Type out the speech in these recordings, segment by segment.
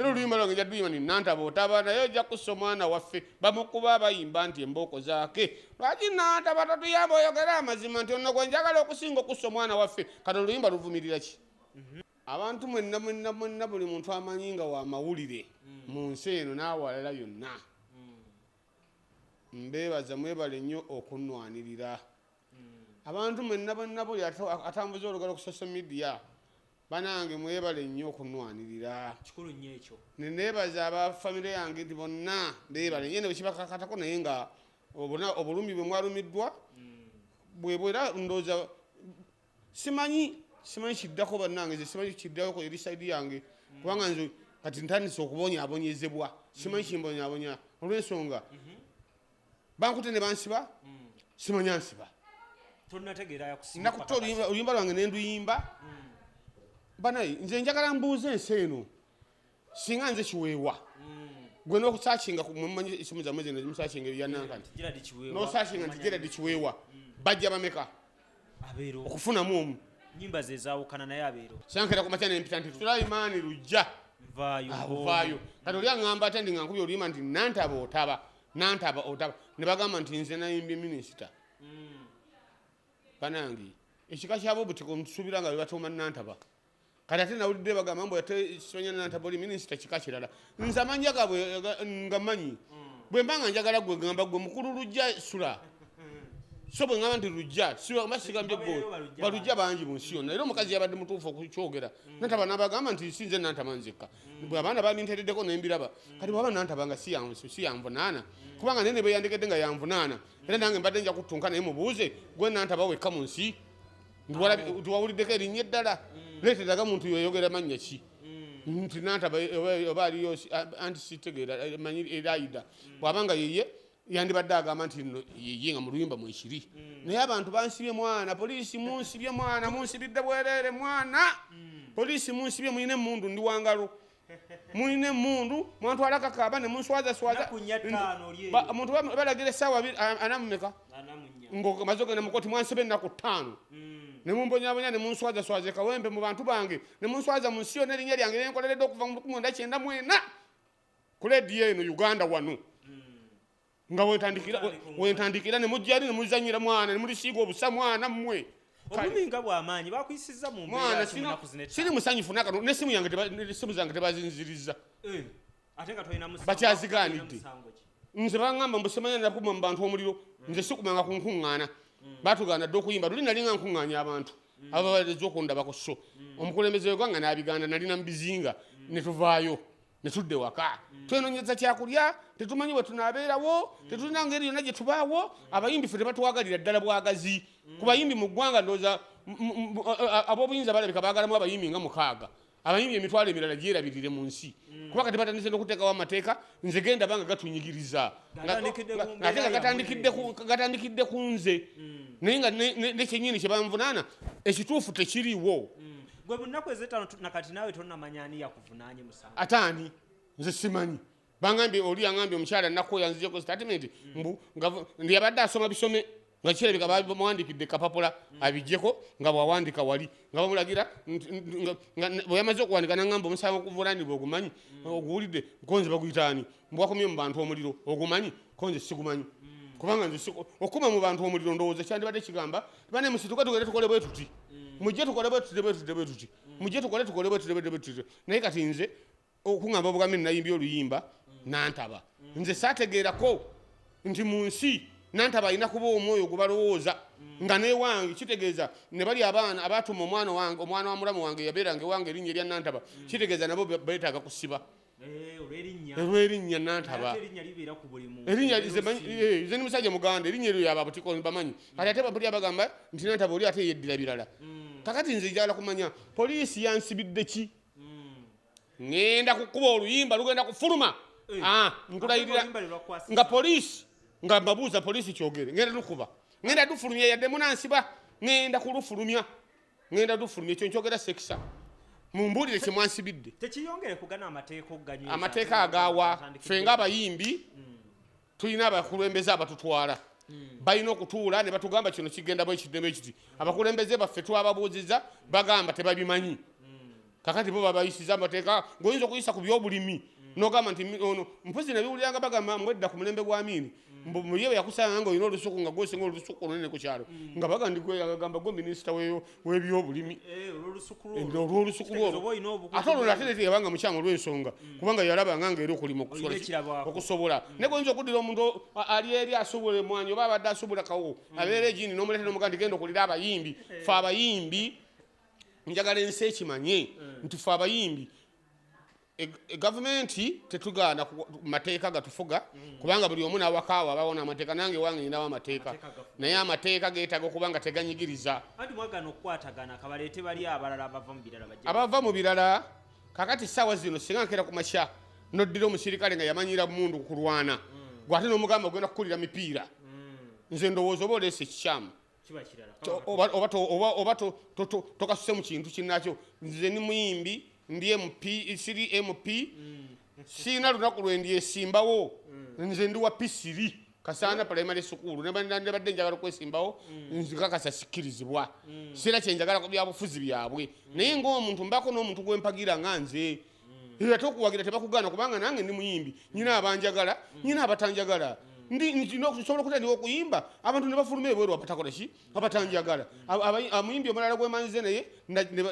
era oluyimba lwange nja duyima ni nantaba otaba naye ojja kussa omwana waffe bamukuba bayimba nti embooko zaake lwaki nantaba tatuyamba oyogera amazima nti ono gwe njagala okusinga okussa omwana waffe kati oluyimba luvumirira ki abantu mwenna buli muntu amanyi nga wa mawulire mu nsi eno n'awalala yonna mbeebaza mwebale nnyo okunnwanirira abantu mwenna buli atambuza olugalo ku social media banange mwebale nnyo okunnwanirira kikulu nnyo ekyo neneebaza abafamire yange nti bonna beebale nyene bwekibakakatako naye nga obulumi bwe mwalumiddwa bwebwera ndooza simanyi kiddako bannange ze simanyi kiddako eri saidi yange kubanga nze kati ntandise okubonyaabonyezebwa simanyi kimbonyabonya olw'ensonga bankute ne bansiba simanya nsiba nakuta oluyimba lwange nenduyimba banaye nze njagala mbuuze ensi eno singa nze kiweewa gwe n'okusakinga mumanyi esimu zammwe zino zimusakinga ebyanankani n'osakinga nti geradi kiweewa bajja bameka okufunamu omu nyimba ze zaawukana naye abeero sankera ku makya nempita nti Sulaimaani lujja vaayo kati oli aŋŋamba ate ndi nga nkubye oluyimba nti nantaba otaba ne bagamba nti nze nayimbye minisita banange ekika kyabo butiko nsuubira nga bebatuuma nantaba kati ate nawulidde bagamba mbu ate Sonya Nantaba oli minisita kika kirala nze amanya gabwe nga manyi bwe mba nga njagala gwe gamba gwe mukulu lujja sula so bwe ngamba nti lujja masigambye gwe balujja bangi mu nsi yonna era omukazi yabadde mutuufu okukyogera Nantaba n'abagamba nti sinze Nantaba nzekka bwe abaana babinteereddeko nembiraba kati bwaba Nantaba nga si yanvunaana kubanga nene bwe yandekedde nga yanvunaana era nange mbadde nja kutunka naye mubuuze gwe Nantaba wekka mu nsi tiwawuliddeko erinnya eddala leeteraga muntu yoyogera mannya ki nti Nantaba oba aliyo anti sitegeera manyi eraida bwabanga yeye yandibadde agamba nti nno yeye nga mu luyimba mwekiri naye abantu bansibye mwana poliisi munsibye mwana munsibidde bwereere mwana poliisi munsibye muyina emmundu ndi wangalo muyina emmundu mwantwala kakaaba ne munswazaswaza omuntu balagira essaawa 44 ng'omaze ogenda mu kooti mwansiba ennaku 5 ne mumbonyabonya ne munswazaswaza ekawempe mu bantu bange ne munswaza mu nsi yonna erinnya lyange nenkoleredde okuva mu 1994 ku leediyo eno Uganda wano nga wentandikira ne mujjali ne muzanyira mwana ne mulisiiga obusa mwana mmwe obuminga bw'amaanyi bakwisiza mu mbeera kimunaku zinetta siri musanyufu nakano n'essimu zange tebazinziriza ate nga tolina musango bakyazigaanidde nze baŋŋamba mbusemanya nakuma mu bantu omuliro nze sikumanga ku nkuŋŋaana baatugaana dde okuyimba luli nali nga nkuŋŋaanya abantu ababaleza okundabako so omukulembeze wegwanga n'abiganda nalina mu bizinga ne tuvaayo ne tudde waka twenonyeza kyakulya tetumanyi bwe tunaabeerawo tetulina ngeri yonna gye tubaawo abayimbi ffe tebatuwagalira ddala bwagazi ku bayimbi mu ggwanga ndowooza ab'obuyinza balabika baagalamu abayimbi nga 6 abayimbi emitwalo emirala gyerabirire mu nsi kuba kati batandise n'okuteekawo amateeka nze genda banga gatunyigiriza ate nga gatandikidde ku nze naye nga nekyennyini kye banvunaana ekituufu tekiriiwo gwe mu nnaku ez'ettaano nakati naawe tonnamanya ani yakuvunaanye musango ate ani nze simanyi bangambye oli yangambye omukyala nakko yanzijeko statement mbu ndi yabadde asoma bisome nga kirabika bamuwandikidde kapapula abijjeko nga bwawandika wali nga bamulagira bwe yamaze okuwandika nangamba omusango okuvunaanibwa ogumanyi oguwulidde konze baguyitaani mbwakomye mu bantu omuliro ogumanyi konze sigumanyi kubanga nze okuma mu bantu omuliro ndowooza kyandibadde kigamba bane musituka tugere tukole bwe tuti mujje tukole bwe tuti mujje tukole bwe tuti naye kati nze okuŋŋamba obugambe nayimbye oluyimba Nantaba nze saategeerako nti mu nsi Nantaba alina kuba omwoyo gubalowooza nga newange kitegeeza ne bali abaana abatuma omwana wa mulamu wange yabeeranga ewange erinnya erya Nantaba kitegeeza nabo beetaaga kusiba olw'erinnya Nantaba nze ni musajja muganda erinnya eryo yaba butiko bamanyi kati ate bali abagamba nti Nantaba oli ate yeddira birala kakati nze njagala kumanya poliisi yansibidde ki ngenda kukuba oluyimba lugenda kufuluma nkulayirira nga poliisi nga mbabuuza poliisi kyogere ngenda lukuba ngenda dufulumya yadde munansiba ngenda kulufulumya ngenda dufulumya ekyo nkyogera sekisa mumbuulire kye mwansibidde tekiyongere kugana amateeka okuganyisa amateeka agaawa ffe ng'abayimbi tulina abakulembeze abatutwala balina okutuula ne batugamba kino kigenda bwe kidde bwe kiti abakulembeze baffe twababuuziza bagamba tebabimanyi kakati bo babayisiza amateeka ng'oyinza okuyisa ku byobulimi n'ogamba nti ono mpozi nabiwuliranga bagamba mwedda ku mulembe gwa Amini muyewe yakusanga ng'olina olusuku nga gwosinga olusuku olunene ku kyalo nga bagamba gwe minisita w'ebyobulimi olw'olusuku lwolwo ate olwo ate neteyabanga mukyama olw'ensonga kubanga yalabanga ng'eri okulima okusobola ne goyinza okuddira omuntu ali eri asobola emwanyi oba abadde asobola kawo abeera egindi n'omuleeta n'omuga nti genda okulira abayimbi fe abayimbi njagala ensi ekimanye nti fe abayimbi gavumenti tetugaana mateeka gatufuga kubanga buli omu n'awakaawo abawona amateeka nange wange ninawo amateeka naye amateeka geetaaga okubanga teganyigiriza abava mu birala kakati ssaawa zino singa nkeera ku makya noddira omusirikale nga yamanyira mundu kulwana gwate n'omugamba ogenda kukulira mipiira nze ndowooza oba oleese ekikyamu oba tokasuse mu kintu kinnakyo nze ni muyimbi ndi MP siri MP sina lunaku lwendi esimbawo nze ndi wa P3 Kasana primary school ne badde njagala kwesimbawo nzikakasa sikirizibwa sira kyenjagala ku byabufuzi byabwe naye ng'omuntu mbako n'omuntu gwempagira nganze era tokuwagira tebakugana kubanga nange ndi muyimbi nyina abanjagala nyina abatanjagala ndi nokusobola okutandika okuyimba abantu ne bafuluma ebweru abatakola ki abatanjagala amuyimbi omulala gwemanze naye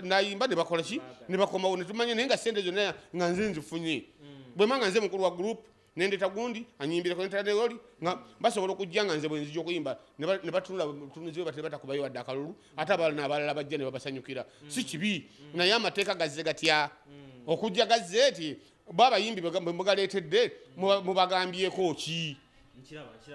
nayimba ne bakola ki ne bakomawo ne tumanye naye nga sente zonna nga nze nzifunye bwemanga nze mukulu wa group nendeta gundi anyimbire ko ntadewoli nga basobola okujja nga nze bwe nzija okuyimba ne batunula tunuziwe batakubayo wadde akalulu ate abalala bajja ne babasanyukira si kibi naye amateeka gazze gatya okujja gazze eti babayimbi bwemugaleetedde mubagambyeko ki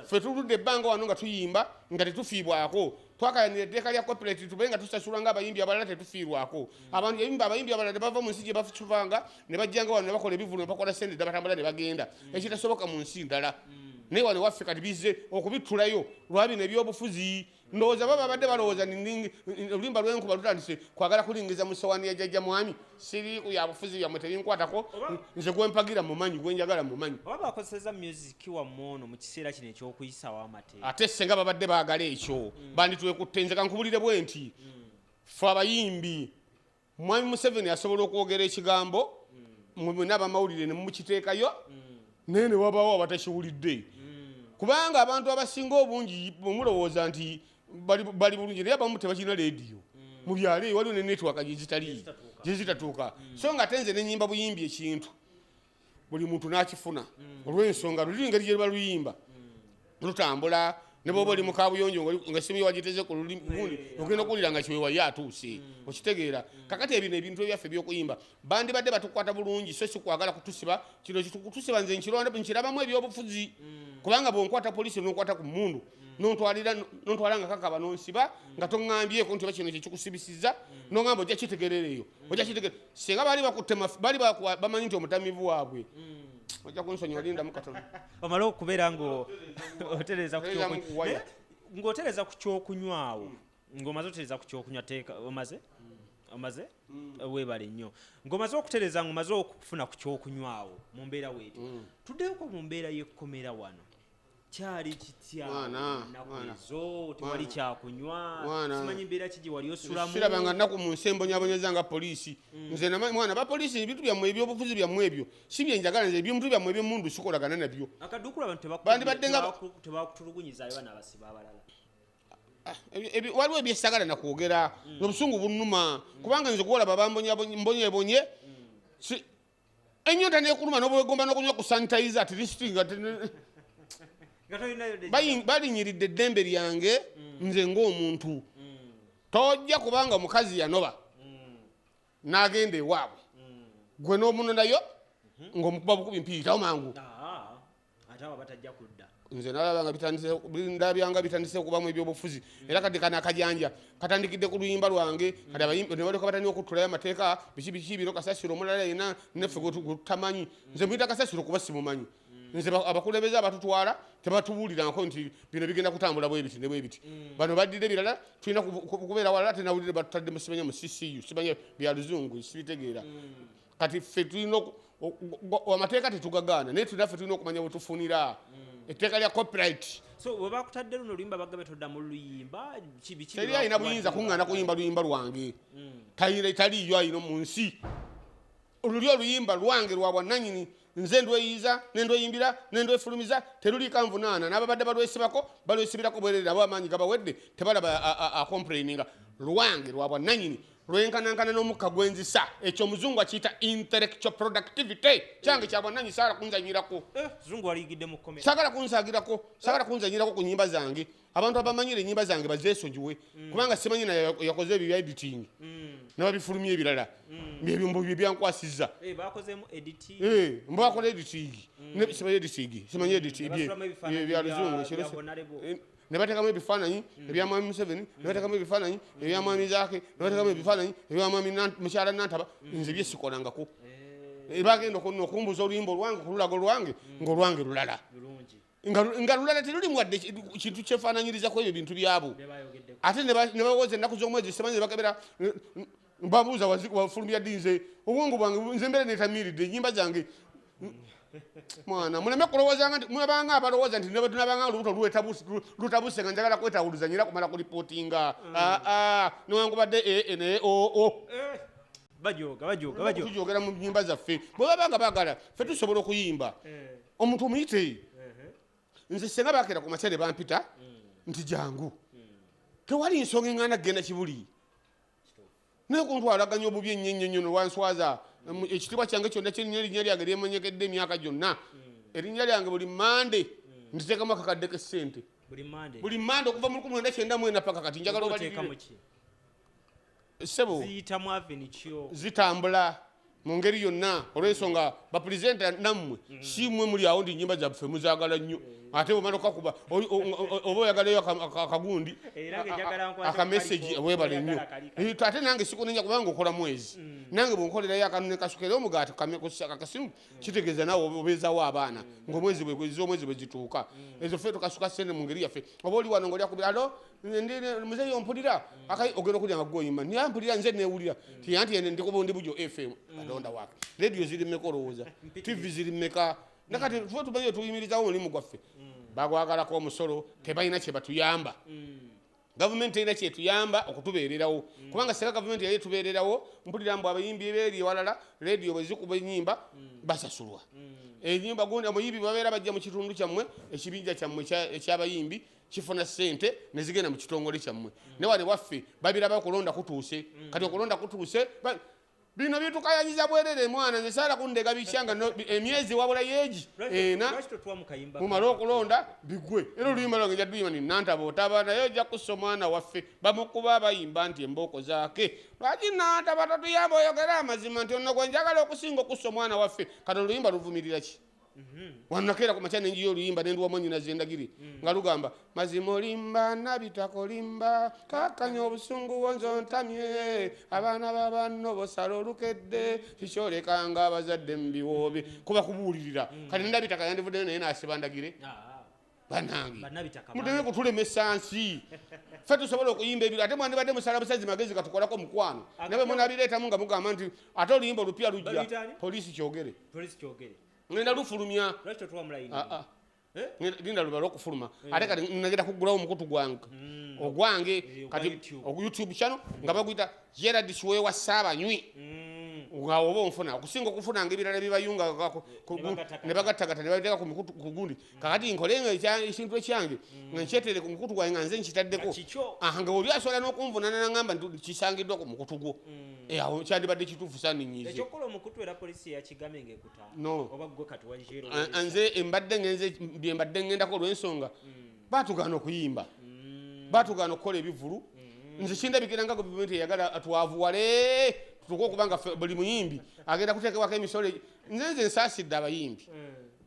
ffe tuludde ebbanga wano nga tuyimba nga tetufiibwako twakayanira etteeka lya copyright tube nga tusasulwa ng'abayimbi abalala tetufiirwako abayimbi abalala ne bava mu nsi gye bafuvanga ne bajjanga wano ne bakola ebivulo ne bakola sente ne batambula ne bagenda ekitasoboka mu nsi ndala naye wano waffe kati bizze okubitulayo lwa bino ebyobufuzi ndowooza baba badde balowooza oluyimba lwenkuba lutandise kwagala kulingiza mu ssowaani ya jjajja mwami siri ku yabufuzi byammwe tebinkwatako nze gwempagira mumanyi gwenjagala mumanyi oba bakozesa music wammwe mu kiseera kino ekyokuyisawo amateeka ate senga babadde baagala ekyo banditwekutte nze kankubulire bwe nti fe abayimbi mwami Museveni asobola okwogera ekigambo n'abamawulire ne mukiteekayo naye ne wabaawo abatakiwulidde kubanga abantu abasinga obungi bwemulowooza nti bali bulungi naye abamu tebakirina leediyo mu byalo eyo waliwo ne netiwaka gyezitatuuka so nga ate nze nenyimba buyimbi ekintu buli muntu n'akifuna olw'ensonga luli ngeri gye baluyimba lutambula ne bwoba oli mukabuyonjo nga simu wagiteze ku lulimi ogenda okuwulira nga kiwewaye atuuse okitegeera kakati ebino ebintu ebyaffe byokuyimba bandibadde batukwata bulungi so sikwagala kutusiba kino kitusiba nze nkirabamu ebyobufuzi kubanga bwonkwata polisi nonkwata ku mundu nontwala nga kakaba nonsiba nga toŋŋambyeko nti oba kino kyekikusibisiza nongamba ojja kitegerereyo singa bali bakutte bali bamanyi nti omutamivu waabwe ojja kunsonyiwa lindamu katono omala okubeera ng'otereza ku kyokunywawo ng'omaze otereza ku kyokunywa teeka omaze weebale nnyo ng'omaze okutereza ng'omaze okufuna ku kyokunywawo mu mbeera weeti tuddeyoko mu mbeera y'ekkomera wano kyali kitya nakuezo tewali kyakunywa simanyi mbeera ki gye wali osulamu sirabanga nnaku mu nsi embonyabonyeza nga poliisi nze mwana bapoliisi ebintu byammwe ebyobufuzi byammwe ebyo si byenjagala nze ebintu byammwe ebyemundu sikolagana nabyo akaddukula abantu tebakutulugunyizayo bana abasiba abalala waliwo ebyesagala nakwogera obusungu bunnuma kubanga nze kuolaba bambonyebonye ennyonta nekuluma nobwegomba n'okunywa ku sanitizer at least nga balinyiridde eddembe lyange nze ng'omuntu tojja kubanga omukazi yanoba n'agenda ewaabwe gwe n'omunonayo ng'omukuba bukubi mpiyitawo mangu nze ndabyanga bitandise okubamu ebyobufuzi era kati kana akajanja katandikidde ku luyimba lwange kati abayimbi ne baleka batandika okuttulayo amateeka biki bino kasasiro omulala yena neffe gwetutamanyi nze muyita kasasiro kuba simumanyi nze abakulembeze abatutwala tebatubuulirako nti bino bigenda kutambula bwebiti ne bwebiti bano baddire birala tulina kubeera walala tenawulire batutadde musimanya mu CCU simanya bya luzungu sibitegeera kati ffe tulina amateeka tetugagaana naye tunaffe tulina okumanya bwetufunira etteeka lya copyright so bwe bakutadde luno oluyimba bagambe todda mu luyimba teri ayina buyinza kuŋŋaana kuyimba luyimba lwange taliyo ayina mu nsi oluli oluyimba lwange lwa bwannannyini nze ndweyiza nendweyimbira nendwefulumiza teruli kanvunaana n'ababadde balwesibirako bwerere abo amaanyi gabawedde tebalaba acomplaininga lwange lwa bwannannyini lwenkanankana n'omukka gwenzisa ekyo omuzungu akiyita intellectual productivity kyange kya bwannannyini saagala kunzanyirako saagala kunzanyirako ku nnyimba zange abantu abamanyire ennyimba zange bazeesonyiwe kubanga simanyi naye yakoze ebyo bya editing n'ababifulumya ebirala ebyombo bye byankwasizza mbakola editing simanyi editing bya luzungu ne bateekamu ebifaananyi ebyamwami Museveni ne bateekamu ebifaananyi ebyamwami Zaake ne bateekamu ebifaananyi ebyamwami mukyala Nantaba nze bye sikolangako bagenda okumbuza oluyimba olwange ku lulago lwange ng'olwange lulala nga lulala terulimu wadde kintu kyefaananyiriza ku ebyo bintu byabo ate ne bawoza ennaku z'omwezi simanyi ne bakebera mbabuuza wafulumya ddi nze obwongo bwange nze mbere netamiiridde ennyimba zange mwana muleme kulowoozanga nti mulabanga abalowooza nti tunabanga olubuto lutabuse nga njagala kwetawuluza nyira kumala kulipootinga newankubadde naye tujogera mu nnyimba zaffe bwe babanga baagala ffe tusobola okuyimba omuntu omuyite nze senga bakeera ku makya ne bampita nti jangu tewali nsonga eŋŋanda kgenda kibuli naye kuntwalaganya obubi ennyo nolwanswaza ekitiibwa kyange kyonna erinnya lyange lyemanyekedde emyaka gyonna erinnya lyange buli mande nditeekamu akakadde k'essente buli mande okuva mu 1994 paka kati njagala obalirire ssebo zitambula mu ngeri yonna olw'ensonga bapulezidenta nammwe si mmwe muli awo ndi nnyimba zaffe muzaagala nnyo ate bwemala okakuba oba oyagalayo akagundi akameseji webale nnyo ate nange sikunenya kubanga okola mwezi nange bwenkolerayo akantu nekasukera omugaati kakasimu kitegeeza nawe obeezawo abaana ngaomwezi bwe zituuka ezo ffe tukasuka sente mu ngeri yaffe oba oli wano ngaolyakubira alo muzeeyi ompulira ogenda okulya nga gwoyima niye ampulira nze neewulira tiyanti ndikuba ndi bujo fm katonda wake radio ziri mmeka olowooza tv ziri mmeka nakati tuba tumanyi tuyimirizawo omulimu gwaffe bagwagalako omusolo tebalina kye batuyamba gavumenti erina kyetuyamba okutubeererawo kubanga seka gavumenti yali etubeererawo mpulira mbu abayimbi beeri ewalala radio bwe zikuba ennyimba basasulwa enyimba gundi abayimbi babeera bajja mu kitundu kyammwe ekibinja kyammwe ekyabayimbi kifuna ssente nezigenda mu kitongole kyammwe ne wale waffe babiraba okulonda kutuuse kati okulonda kutuuse bino bitukayanyiza bwerere mwana nze saala kundega bikyanga emyezi wabula yeegi ena mumale okulonda bigwe era oluyimba lwange jaduyima ni Nantaba otaba naye ojja kussa omwana waffe bamukuba abayimba nti embooko zaake lwaki Nantaba tatuyamba oyogera amazima nti ono gwe njagala okusinga okussa omwana waffe kati oluyimba luvumirira ki wannakeera ku makya nenjiyo oluyimba nendiwamu nnyinaze endagiri nga lugamba mazima olimba nabitakolimba kakkanya obusungu wonzontamye abaana babanno bosala olukedde kikyolekanga abazadde mu biwoobe kuba kubuulirira kati ndabitaka yandivuddeyo naye naasiba ndagire banange muteme kutulema essansi ffe tusobola okuyimba ebiro ate mwandibadde musala busazi magezi katukolako mukwano nabe munabireetamu nga mugamba nti ate oluyimba olupya lujja poliisi kyogere ngenda lufulumya linda lubala okufuluma ate kati nagenda kugulawo omukutu gwange ogwange kati youtube channel nga baguyita Gerard Kiweewa Saabanywi nga oba onfuna okusinga okufunanga ebirala bibayunga ne bagattagatta ne babiteeka ku mikutu ku gundi kakati nkolenga ekintu ekyange nga nkyetere ku mukutu gwange nga nze nkitaddeko nga oli asobola n'okunvunana nagamba nti kisangiddwa ku mukutu gwo awo kyandibadde kituufu saninyize nze mbadde ngendako olw'ensonga baatugaana okuyimba baatugaana okukola ebivulu nze kindabikira nga gavumenti eyagala twavuwale tutuuka okubanga buli muyimbi agenda kuteekebwako emisolo nze nsaasidde abayimbi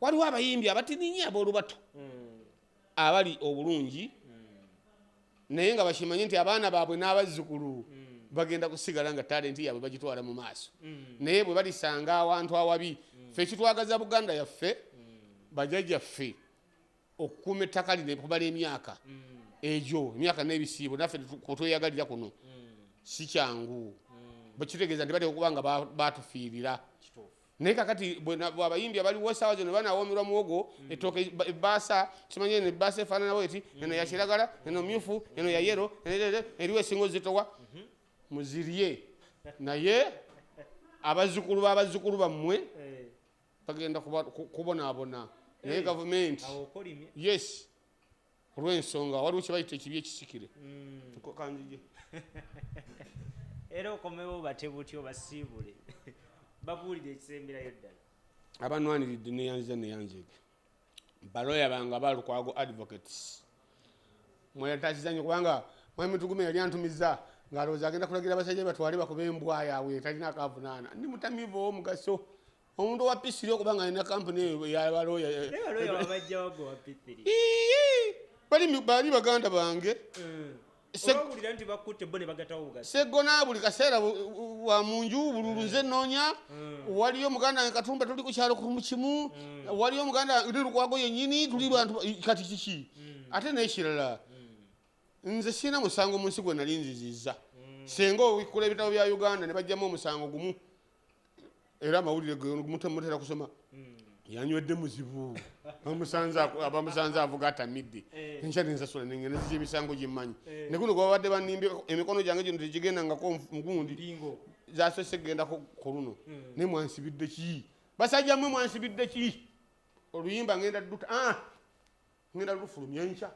waliwo abayimbi abatininyi ab'olubato abali obulungi naye nga bakimanye nti abaana baabwe n'abazzukulu bagenda kusigala nga talenti yaabwe bagitwala mu maaso naye bwe balisanga awantu awabi ffe ekitwagaza Buganda yaffe bajjajjaffe okukuuma ettaka lino kubala emyaka egyo emyaka n'ebisiibo naffe kutweyagalira kuno si kyangu bakitegeeza nti bateeka okuba nga baatufiirira naye kakati abayimbi abaliwo essaawa zino banawoomerwa muwogo ettooke ebbaasa kimanye eno ebbaasa efaananawo eti eno ya kiragala eno myufu eno ya yero eriwo esinga ozitowa muzirye naye abazzukulu bammwe bagenda kubonaabona naye gavumenti yes olw'ensonga waliwo kyebayita ekibi ekisikire kanjije era okomewo bate butyo basiibule babuulire ekisemberayo ddala abanwaniridde neyanjege baloya banga balukwago advocates mweyatakizanye kubanga mwami Tugume yali antumiza ng'alowooza agenda kulagira abasajja batwale bakuba embwa yaabwe talina akavunaana ndi mutamivu ow'omugaso omuntu owa pisiri okuba nga alina kampuni yabaloya bali baganda bange segona buli kaseera wa munju bululu nze nnoonya waliyo muganda Katumba tuli ku kyalo ku kimu waliyo muganda Lukwago yennyini tuli bantu kati kiki ate n'ekirala nze sina musango munsi gwe nali nziziza senga owikula ebitabo bya Uganda ne bajjamu omusango gumu era amawulire mutera kusoma yanywedde muzibu abamusanze avuga atamidde enkya nensasula nengenda zija emisango gyemmanyi ne guno gwabadde banimbye emikono gyange gino tegigendangako mugundi zasose gendako ku luno ne mwansibidde ki basajja mmwe mwansibidde ki oluyimba ngenda dduta ngenda lufulumya enkya